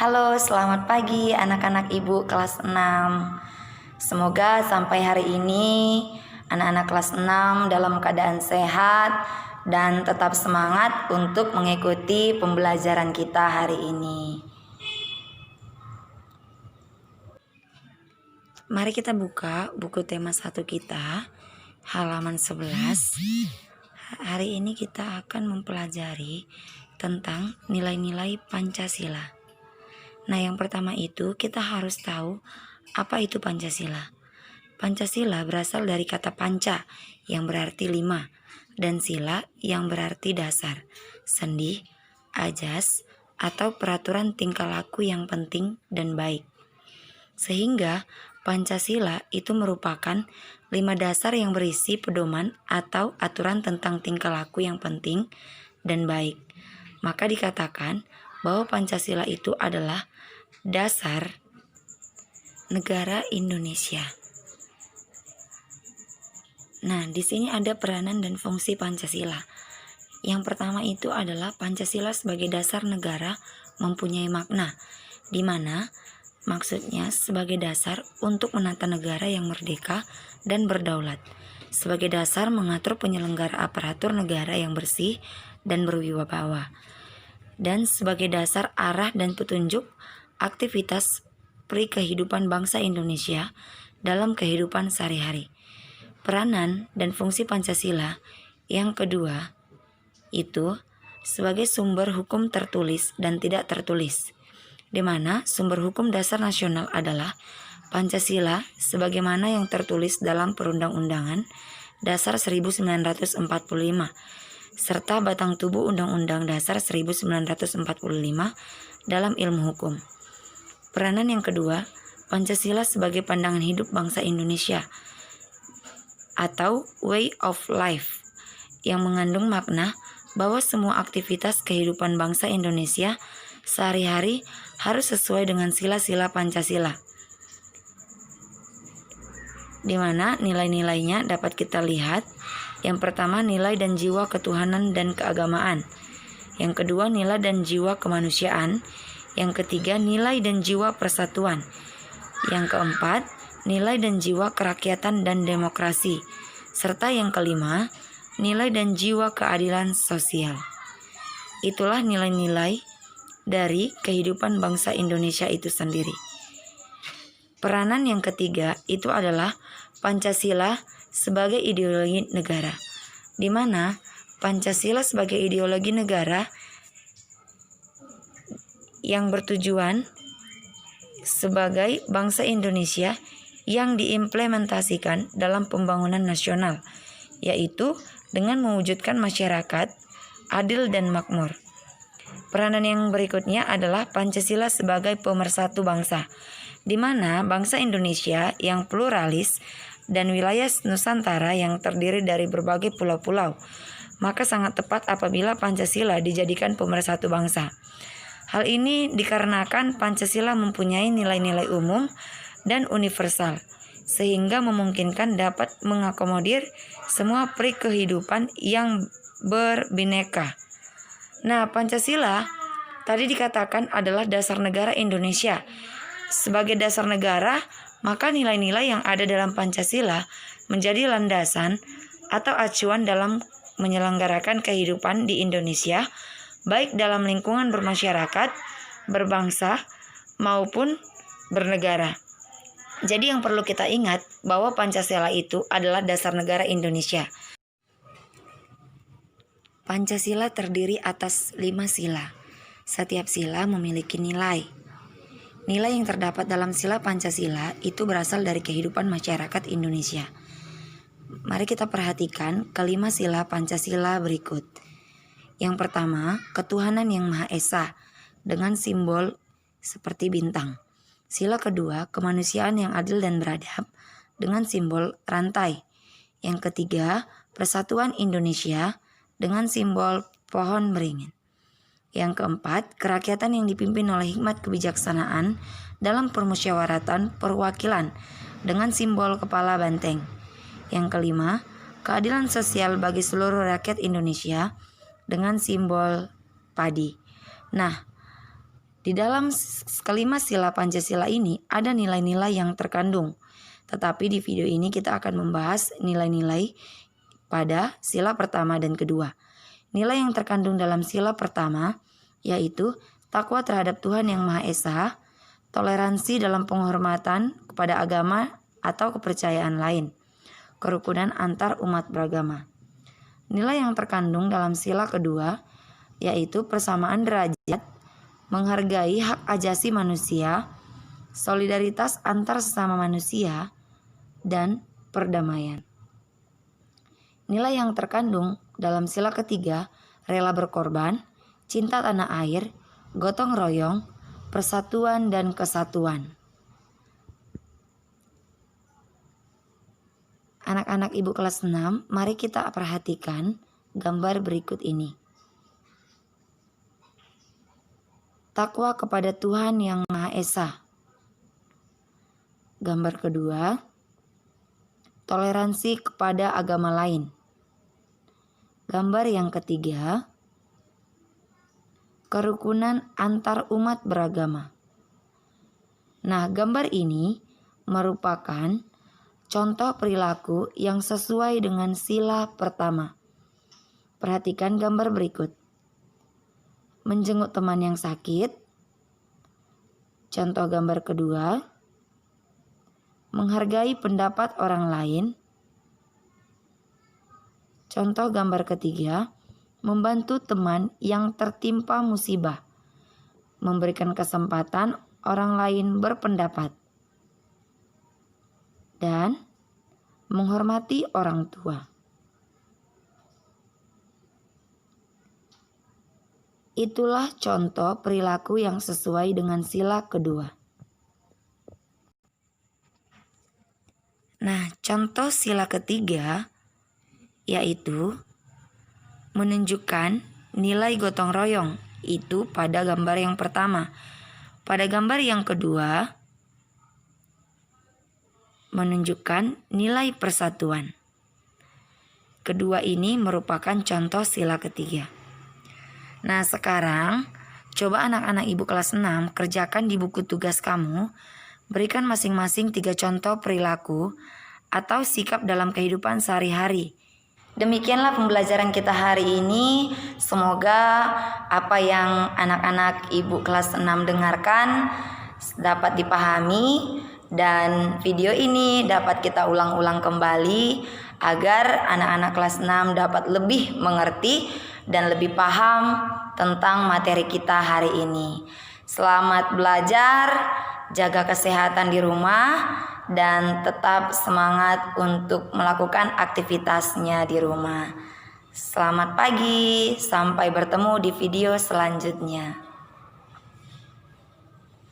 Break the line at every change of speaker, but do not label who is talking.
Halo, selamat pagi anak-anak ibu kelas 6. Semoga sampai hari ini anak-anak kelas 6 dalam keadaan sehat dan tetap semangat untuk mengikuti pembelajaran kita hari ini. Mari kita buka buku tema 1 kita, halaman 11. Hari ini kita akan mempelajari tentang nilai-nilai Pancasila. Nah, yang pertama itu kita harus tahu apa itu Pancasila. Pancasila berasal dari kata panca yang berarti 5 dan sila yang berarti dasar, sendi, ajas, atau peraturan tingkah laku yang penting dan baik. Sehingga Pancasila itu merupakan 5 dasar yang berisi pedoman atau aturan tentang tingkah laku yang penting dan baik. Maka dikatakan bahwa Pancasila itu adalah dasar negara Indonesia. Nah, di sini ada peranan dan fungsi Pancasila. Yang pertama itu adalah Pancasila sebagai dasar negara mempunyai makna, di mana maksudnya sebagai dasar untuk menata negara yang merdeka dan berdaulat, sebagai dasar mengatur penyelenggara aparatur negara yang bersih dan berwibawa, dan sebagai dasar arah dan petunjuk aktivitas kehidupan bangsa Indonesia dalam kehidupan sehari-hari. Peranan dan fungsi Pancasila yang kedua itu sebagai sumber hukum tertulis dan tidak tertulis, di mana sumber hukum dasar nasional adalah Pancasila sebagaimana yang tertulis dalam Perundang-undangan Dasar 1945 serta batang tubuh Undang-Undang Dasar 1945 dalam ilmu hukum. Peranan yang kedua, Pancasila sebagai pandangan hidup bangsa Indonesia atau way of life yang mengandung makna bahwa semua aktivitas kehidupan bangsa Indonesia sehari-hari harus sesuai dengan sila-sila Pancasila, di mana nilai-nilainya dapat kita lihat. Yang pertama, nilai dan jiwa ketuhanan dan keagamaan. Yang kedua, nilai dan jiwa kemanusiaan. Yang ketiga, nilai dan jiwa persatuan. Yang keempat, nilai dan jiwa kerakyatan dan demokrasi. Serta yang kelima, nilai dan jiwa keadilan sosial. Itulah nilai-nilai dari kehidupan bangsa Indonesia itu sendiri. Peranan yang ketiga itu adalah Pancasila sebagai ideologi negara, di mana Pancasila sebagai ideologi negara yang bertujuan sebagai bangsa Indonesia yang diimplementasikan dalam pembangunan nasional, yaitu dengan mewujudkan masyarakat adil dan makmur. Peranan yang berikutnya adalah Pancasila sebagai pemersatu bangsa, di mana bangsa Indonesia yang pluralis dan wilayah Nusantara yang terdiri dari berbagai pulau-pulau, maka sangat tepat apabila Pancasila dijadikan pemersatu bangsa. Hal ini dikarenakan Pancasila mempunyai nilai-nilai umum dan universal, sehingga memungkinkan dapat mengakomodir semua peri kehidupan yang berbineka. Nah, Pancasila tadi dikatakan adalah dasar negara Indonesia. Sebagai dasar negara, maka nilai-nilai yang ada dalam Pancasila menjadi landasan atau acuan dalam menyelenggarakan kehidupan di Indonesia, baik dalam lingkungan bermasyarakat, berbangsa, maupun bernegara. Jadi yang perlu kita ingat bahwa Pancasila itu adalah dasar negara Indonesia. Pancasila terdiri atas 5 sila. Setiap sila memiliki nilai. Nilai yang terdapat dalam sila Pancasila itu berasal dari kehidupan masyarakat Indonesia. Mari kita perhatikan kelima sila Pancasila berikut. Yang pertama, ketuhanan yang Maha Esa dengan simbol seperti bintang. Sila kedua, kemanusiaan yang adil dan beradab dengan simbol rantai. Yang ketiga, persatuan Indonesia dengan simbol pohon beringin. Yang keempat, kerakyatan yang dipimpin oleh hikmat kebijaksanaan dalam permusyawaratan perwakilan dengan simbol kepala banteng. Yang kelima, keadilan sosial bagi seluruh rakyat Indonesia dengan simbol padi. Nah, Di dalam kelima sila Pancasila ini ada nilai-nilai yang terkandung. Tetapi di video ini kita akan membahas nilai-nilai pada sila pertama dan kedua. Nilai yang terkandung dalam sila pertama yaitu takwa terhadap Tuhan Yang Maha Esa, toleransi dalam penghormatan kepada agama atau kepercayaan lain, kerukunan antar umat beragama. Nilai yang terkandung dalam sila kedua yaitu persamaan derajat, menghargai hak ajasi manusia, solidaritas antar sesama manusia, dan perdamaian. Nilai yang terkandung dalam sila ketiga, rela berkorban, cinta tanah air, gotong royong, persatuan dan kesatuan. Anak-anak ibu kelas 6, mari kita perhatikan gambar berikut ini. Takwa kepada Tuhan Yang Maha Esa. Gambar kedua, toleransi kepada agama lain. Gambar yang ketiga, kerukunan antar umat beragama. Nah, gambar ini merupakan contoh perilaku yang sesuai dengan sila pertama. Perhatikan gambar berikut. Menjenguk teman yang sakit. Contoh gambar kedua, menghargai pendapat orang lain. Contoh gambar ketiga, membantu teman yang tertimpa musibah, memberikan kesempatan orang lain berpendapat, dan menghormati orang tua. Itulah contoh perilaku yang sesuai dengan sila kedua. Nah, contoh sila ketiga yaitu menunjukkan nilai gotong royong, itu pada gambar yang pertama. Pada gambar yang kedua, menunjukkan nilai persatuan. Kedua ini merupakan contoh sila ketiga. Nah, sekarang coba anak-anak ibu kelas 6 kerjakan di buku tugas kamu, berikan masing-masing 3 contoh perilaku atau sikap dalam kehidupan sehari-hari. Demikianlah pembelajaran kita hari ini. Semoga apa yang anak-anak ibu kelas 6 dengarkan dapat dipahami, dan video ini dapat kita ulang-ulang kembali agar anak-anak kelas 6 dapat lebih mengerti dan lebih paham tentang materi kita hari ini. Selamat belajar, jaga kesehatan di rumah, dan tetap semangat untuk melakukan aktivitasnya di rumah. Selamat pagi, sampai bertemu di video selanjutnya.